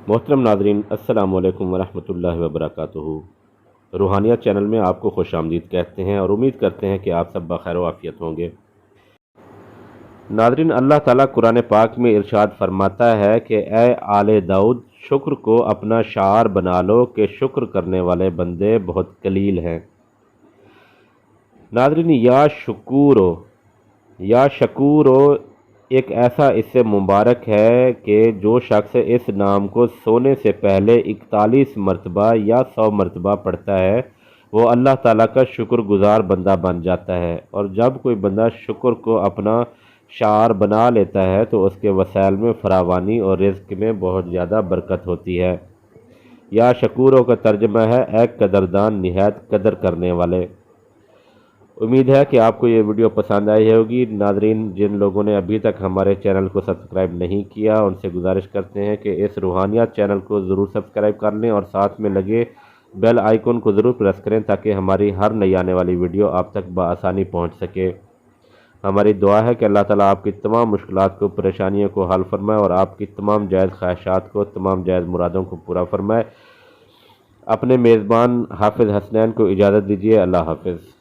محترم ناظرین، السلام علیکم ورحمۃ اللہ وبرکاتہ۔ روحانیت چینل میں آپ کو خوش آمدید کہتے ہیں اور امید کرتے ہیں کہ آپ سب بخیر و عافیت ہوں گے۔ ناظرین، اللہ تعالیٰ قرآن پاک میں ارشاد فرماتا ہے کہ اے آل داؤد، شکر کو اپنا شعار بنا لو کہ شکر کرنے والے بندے بہت قلیل ہیں۔ ناظرین، یا شکورو ایک ایسا اس سے مبارک ہے کہ جو شخص اس نام کو سونے سے پہلے 41 مرتبہ یا 100 مرتبہ پڑھتا ہے وہ اللہ تعالیٰ کا شکر گزار بندہ بن جاتا ہے، اور جب کوئی بندہ شکر کو اپنا شعار بنا لیتا ہے تو اس کے وسائل میں فراوانی اور رزق میں بہت زیادہ برکت ہوتی ہے۔ یا شکوروں کا ترجمہ ہے اے قدردان، نہایت قدر کرنے والے۔ امید ہے کہ آپ کو یہ ویڈیو پسند آئی ہوگی۔ ناظرین، جن لوگوں نے ابھی تک ہمارے چینل کو سبسکرائب نہیں کیا ان سے گزارش کرتے ہیں کہ اس روحانیات چینل کو ضرور سبسکرائب کر لیں اور ساتھ میں لگے بیل آئیکن کو ضرور پریس کریں تاکہ ہماری ہر نئی آنے والی ویڈیو آپ تک بآسانی پہنچ سکے۔ ہماری دعا ہے کہ اللہ تعالیٰ آپ کی تمام مشکلات کو، پریشانیوں کو حل فرمائے اور آپ کی تمام جائز خواہشات کو، تمام جائز مرادوں کو پورا فرمائے۔ اپنے میزبان حافظ حسنین کو اجازت دیجیے۔ اللہ حافظ۔